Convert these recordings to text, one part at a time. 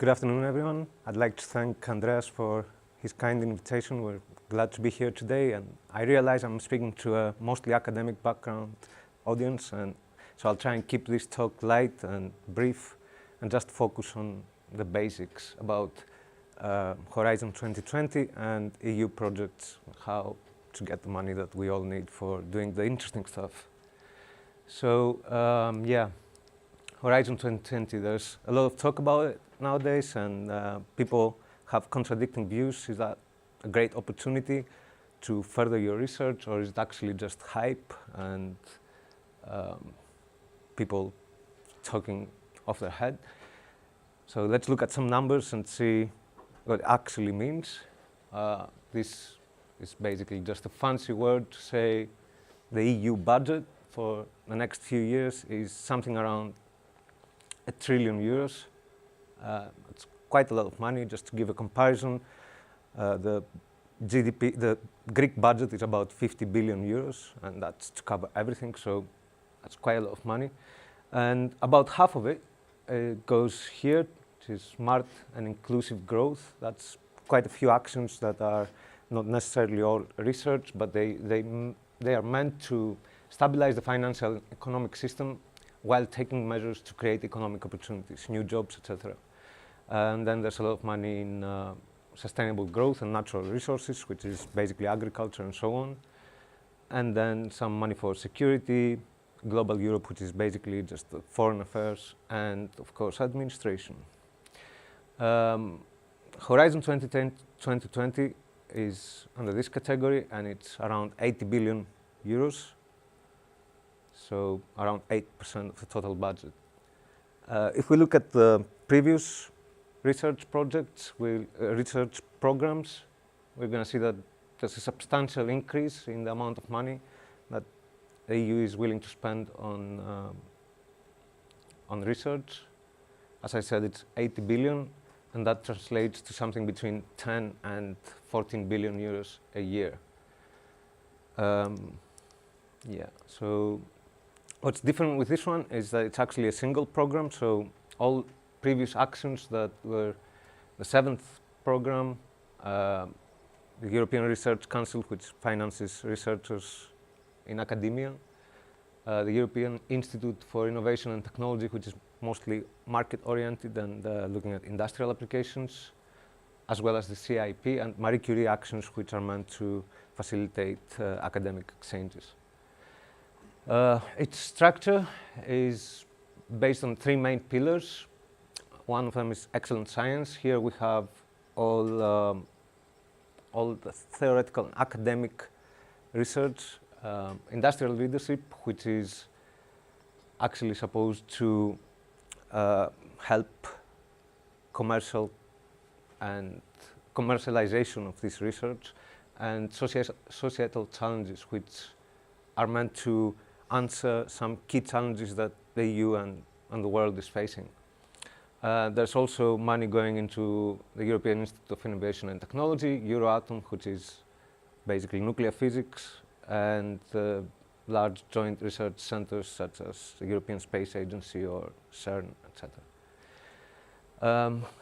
Good afternoon, everyone. I'd like to thank Andreas for his kind invitation. We're glad to be here today, and I realize I'm speaking to a mostly academic background audience, and so I'll try and keep this talk light and brief and just focus on the basics about Horizon 2020 and EU projects, how to get the money that we all need for doing the interesting stuff. So, Horizon 2020, there's a lot of talk about it nowadays, and people have contradicting views. Is that a great opportunity to further your research, or is it actually just hype and people talking off their head? So let's look at some numbers and see what it actually means. This is basically just a fancy word to say the EU budget for the next few years is something around €1 trillion. It's quite a lot of money. Just to give a comparison, the Greek budget is about €50 billion, and that's to cover everything, so that's quite a lot of money. And about half of it goes here, which is smart and inclusive growth. That's quite a few actions that are not necessarily all research, but they are meant to stabilize the financial economic system while taking measures to create economic opportunities, new jobs, etc. And then there's a lot of money in sustainable growth and natural resources, which is basically agriculture and so on. And then some money for security, global Europe, which is basically just foreign affairs, and of course administration. Horizon 2020 is under this category, and it's around €80 billion. So around 8% of the total budget. If we look at the previous research projects, research programs, we're going to see that there's a substantial increase in the amount of money that the EU is willing to spend on research. As I said, it's 80 billion, and that translates to something between 10 and 14 billion euros a year. So what's different with this one is that it's actually a single program, so all previous actions that were the 7th program, the European Research Council, which finances researchers in academia, the European Institute for Innovation and Technology, which is mostly market-oriented and looking at industrial applications, as well as the CIP and Marie Curie actions, which are meant to facilitate academic exchanges. Its structure is based on 3 main pillars. One of them is excellent science. Here we have all the theoretical and academic research. Industrial leadership, which is actually supposed to help commercial and commercialization of this research, and societal challenges, which are meant to answer some key challenges that the EU and the world is facing. There's also money going into the European Institute of Innovation and Technology, Euratom, which is basically nuclear physics, and large joint research centers such as the European Space Agency or CERN, etc.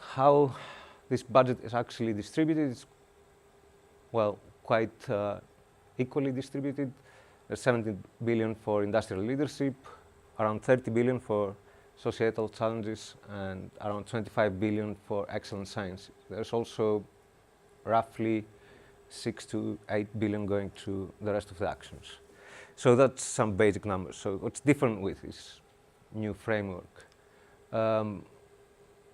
How this budget is actually distributed is, well, quite equally distributed. There's 17 billion for industrial leadership, around 30 billion for societal challenges, and around 25 billion for excellent science. There's also roughly 6 to 8 billion going to the rest of the actions. So that's some basic numbers. So what's different with this new framework? The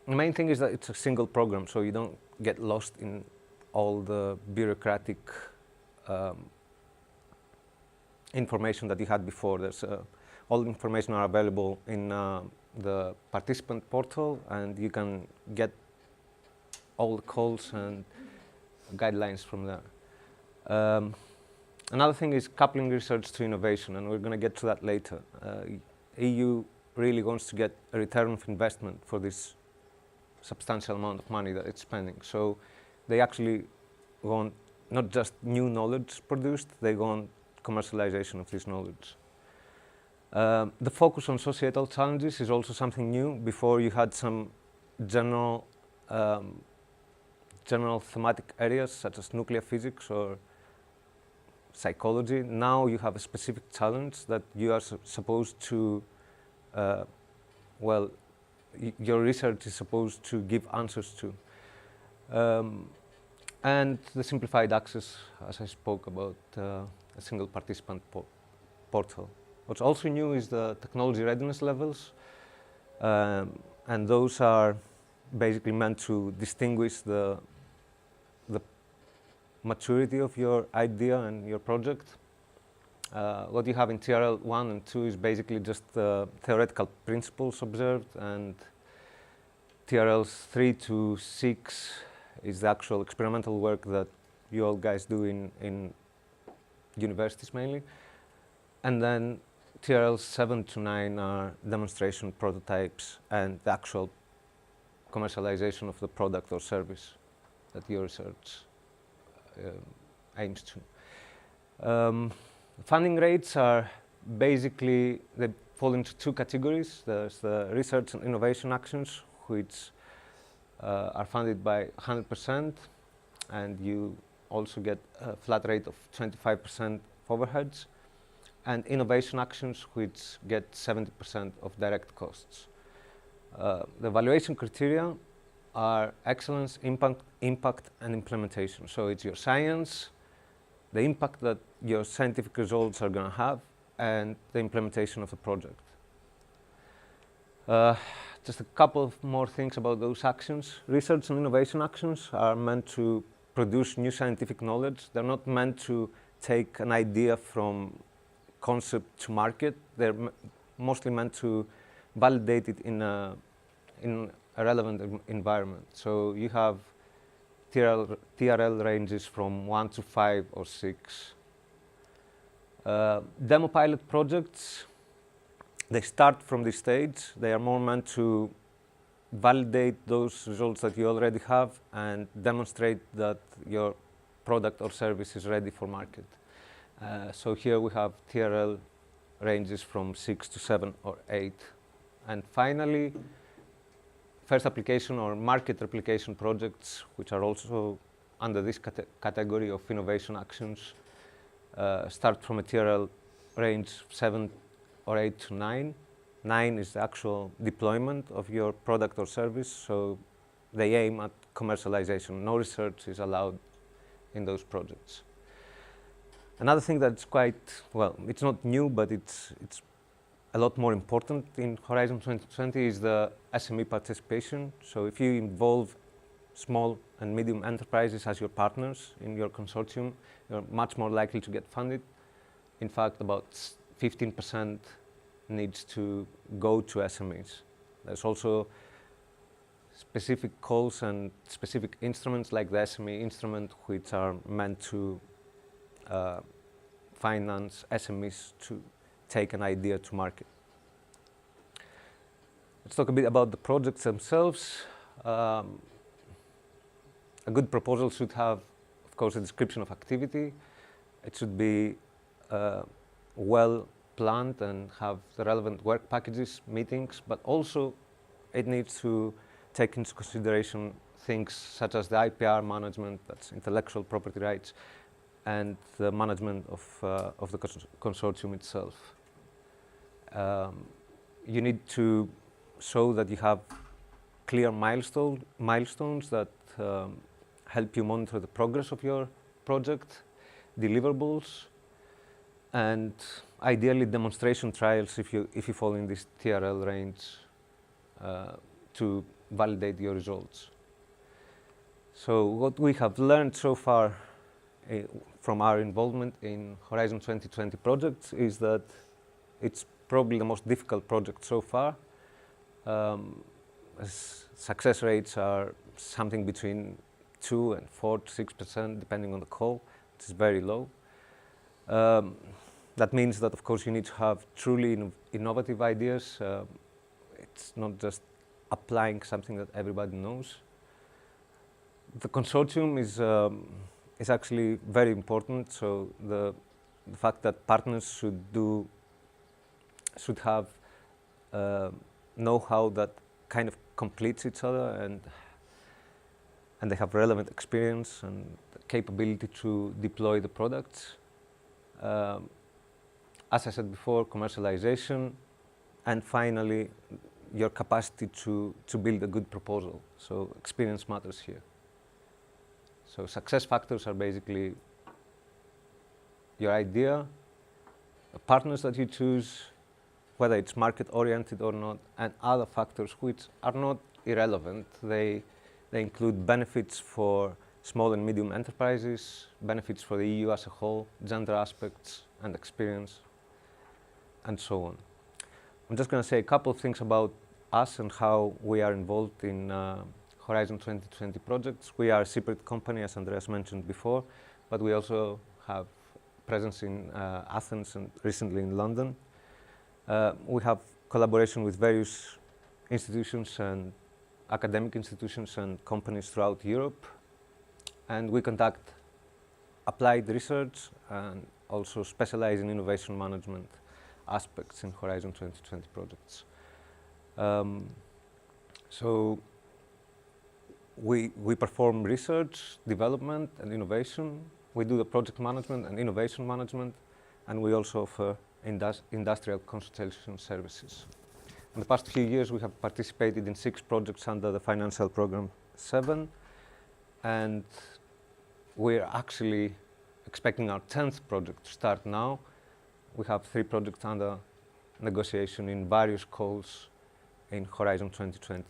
main thing is that it's a single program, so you don't get lost in all the bureaucratic information that you had before. All the information are available in the participant portal, and you can get all the calls and guidelines from there. Another thing is coupling research to innovation, and we're going to get to that later. EU really wants to get a return of investment for this substantial amount of money that it's spending. So they actually want not just new knowledge produced, they want commercialization of this knowledge. The focus on societal challenges is also something new. Before, you had some general general thematic areas such as nuclear physics or psychology. Now you have a specific challenge that you are supposed to, well, your research is supposed to give answers to. And the simplified access, as I spoke about, a single participant portal. What's also new is the technology readiness levels, and those are basically meant to distinguish the maturity of your idea and your project. What you have in TRL 1 and 2 is basically just the theoretical principles observed, and TRLs 3 to 6 is the actual experimental work that you all guys do in universities mainly. And then TRLs 7 to 9 are demonstration prototypes and the actual commercialization of the product or service that your research aims to. Funding rates are basically, they fall into two categories. There's the research and innovation actions, which are funded by 100%, and you also get a flat rate of 25% overheads, and innovation actions, which get 70% of direct costs. The evaluation criteria are excellence, impact, and implementation. So it's your science, the impact that your scientific results are going to have, and the implementation of the project. Just a couple of more things about those actions. Research and innovation actions are meant to produce new scientific knowledge. They're not meant to take an idea from concept to market. They're mostly meant to validate it in a relevant environment. So you have TRL ranges from 1 to 5 or 6. Demo pilot projects, they start from this stage. They are more meant to validate those results that you already have and demonstrate that your product or service is ready for market. So here we have TRL ranges from 6 to 7 or 8. And finally, first application or market replication projects, which are also under this category of innovation actions, start from a TRL range 7 or 8 to 9. 9 is the actual deployment of your product or service, so they aim at commercialization. No research is allowed in those projects. Another thing that's quite, well, it's not new, but it's a lot more important in Horizon 2020 is the SME participation. So if you involve small and medium enterprises as your partners in your consortium, you're much more likely to get funded. In fact, about 15% needs to go to SMEs. There's also specific calls and specific instruments like the SME instrument, which are meant to finance SMEs to take an idea to market. Let's talk a bit about the projects themselves. A good proposal should have, of course, a description of activity. It should be well planned and have the relevant work packages, meetings, but also it needs to take into consideration things such as the IPR management, that's intellectual property rights, and the management of the consortium itself. You need to show that you have clear milestones that help you monitor the progress of your project, deliverables, and ideally demonstration trials if you fall in this TRL range to validate your results. So what we have learned so far from our involvement in Horizon 2020 projects is that it's probably the most difficult project so far. Success rates are something between 2 and 4 to 6%, depending on the call, which is very low. That means that, of course, you need to have truly innovative ideas. It's not just applying something that everybody knows. The consortium is actually very important. So the fact that partners should have know-how that kind of completes each other and and they have relevant experience and capability to deploy the products. As I said before, commercialization, and finally, your capacity to build a good proposal. So experience matters here. So success factors are basically your idea, the partners that you choose, whether it's market-oriented or not, and other factors which are not irrelevant. They include benefits for small and medium enterprises, benefits for the EU as a whole, gender aspects and experience, and so on. I'm just going to say a couple of things about us and how we are involved in Horizon 2020 projects. We are a separate company, as Andreas mentioned before, but we also have presence in Athens and recently in London. We have collaboration with various institutions and academic institutions and companies throughout Europe, and we conduct applied research and also specialize in innovation management aspects in Horizon 2020 projects. So we perform research, development, and innovation. We do the project management and innovation management, and we also offer industrial consultation services. In the past few years, we have participated in 6 projects under the Financial Program 7, and we're actually expecting our 10th project to start now. We have 3 projects under negotiation in various calls in Horizon 2020.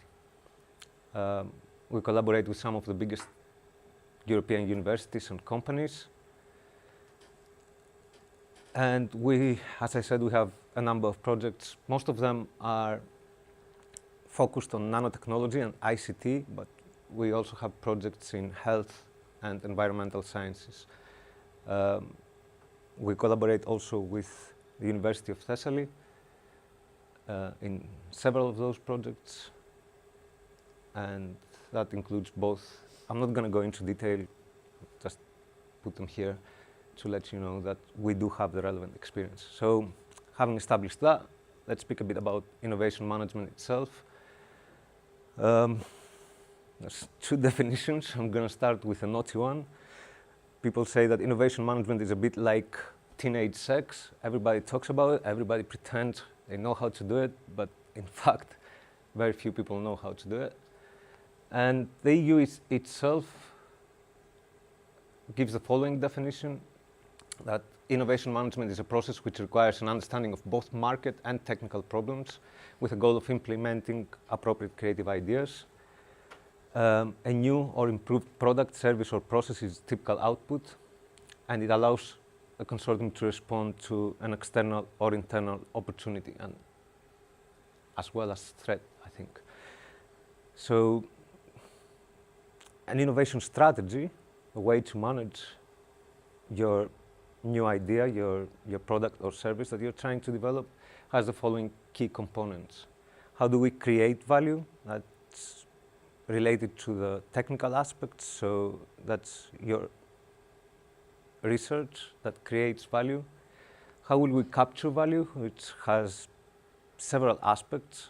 We collaborate with some of the biggest European universities and companies. And we, as I said, we have a number of projects. Most of them are focused on nanotechnology and ICT, but we also have projects in health and environmental sciences. We collaborate also with the University of Thessaly in several of those projects, and that includes both. I'm not going to go into detail, just put them here to let you know that we do have the relevant experience. So, having established that, let's speak a bit about innovation management itself. There's 2 definitions. I'm going to start with a naughty one. People say that innovation management is a bit like teenage sex. Everybody talks about it, everybody pretends they know how to do it, but in fact, very few people know how to do it. And the EU itself gives the following definition, that innovation management is a process which requires an understanding of both market and technical problems with a goal of implementing appropriate creative ideas. A new or improved product, service, or process is typical output, and it allows a consortium to respond to an external or internal opportunity, and as well as threat, I think. So, an innovation strategy, a way to manage your new idea, your product or service that you're trying to develop, has the following key components. How do we create value? That's related to the technical aspects, so that's your research that creates value. How will we capture value, which has several aspects,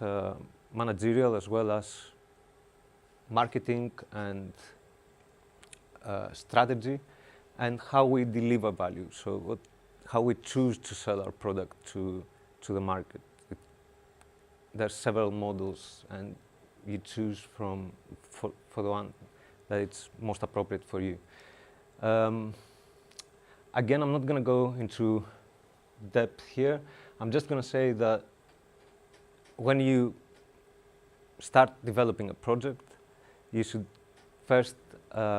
managerial as well as marketing and strategy, and how we deliver value, so how we choose to sell our product to the market. There's several models, and you choose for the one that it's most appropriate for you. Again, I'm not going to go into depth here. I'm just going to say that when you start developing a project, you should first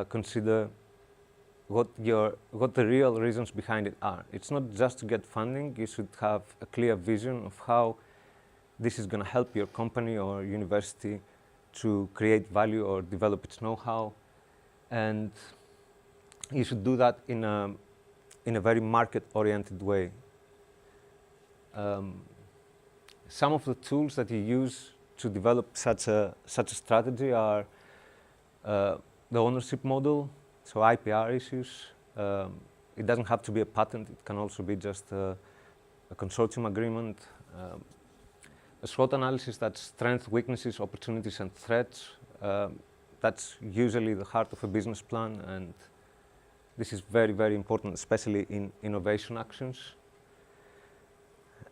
consider what the real reasons behind it are. It's not just to get funding. You should have a clear vision of how this is going to help your company or university to create value or develop its know-how, and you should do that in a very market-oriented way. Some of the tools that you use to develop such a strategy are the ownership model, so IPR issues. It doesn't have to be a patent. It can also be just a consortium agreement. A SWOT analysis, that's strengths, weaknesses, opportunities, and threats. that's usually the heart of a business plan, and this is very, very important, especially in innovation actions.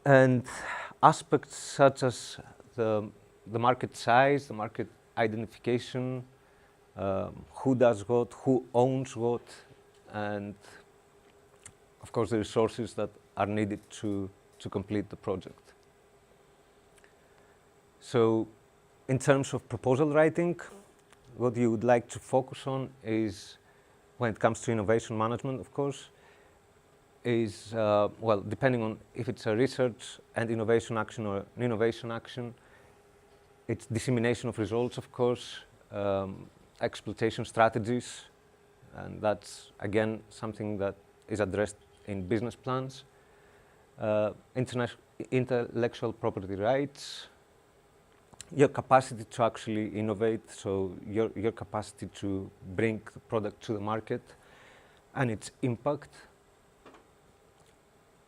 And aspects such as the market size, the market identification, who does what, who owns what, and of course the resources that are needed to complete the project. So in terms of proposal writing, what you would like to focus on is, when it comes to innovation management, of course, is, well, depending on if it's a research and innovation action or an innovation action, it's dissemination of results, of course, exploitation strategies, and that's, again, something that is addressed in business plans. Intellectual property rights, your capacity to actually innovate, so your capacity to bring the product to the market and its impact,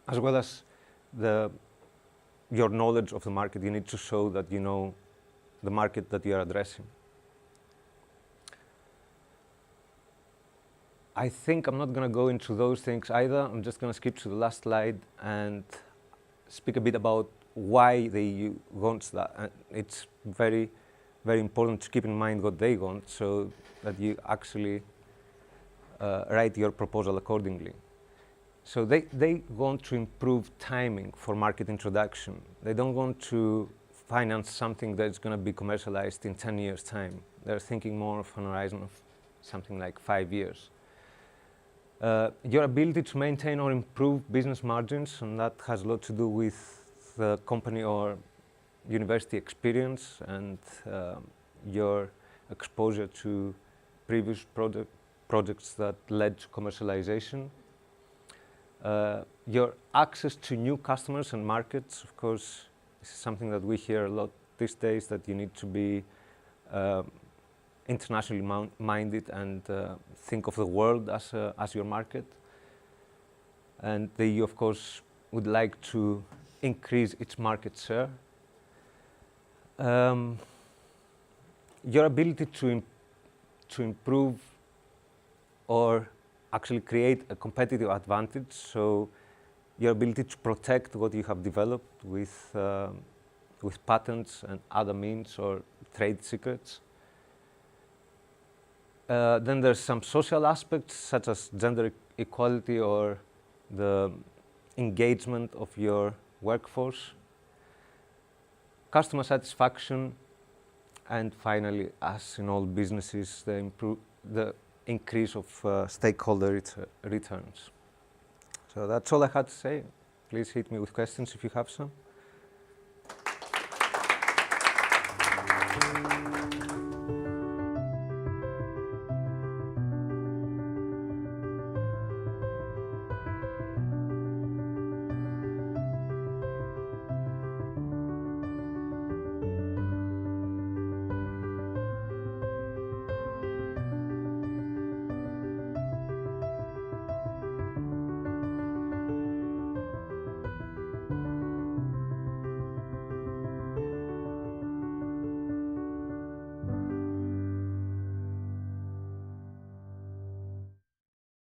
as well as your knowledge of the market. You need to show that you know the market that you are addressing. I think I'm not going to go into those things either. I'm just going to skip to the last slide and speak a bit about why the EU wants that. And it's very, very important to keep in mind what they want, so that you actually write your proposal accordingly. So they want to improve timing for market introduction. They don't want to finance something that's going to be commercialized in 10 years' time. They're thinking more of an horizon of something like 5 years. Your ability to maintain or improve business margins, and that has a lot to do with the company or university experience and your exposure to previous projects that led to commercialization. Your access to new customers and markets, of course, this is something that we hear a lot these days, that you need to be internationally minded and think of the world as your market. And the EU, of course, would like to increase its market share. Your ability to improve or actually create a competitive advantage, so your ability to protect what you have developed with patents and other means or trade secrets. Then there's some social aspects, such as gender equality or the engagement of your workforce, customer satisfaction, and finally, as in all businesses, the increase of stakeholder returns. So that's all I had to say. Please hit me with questions if you have some.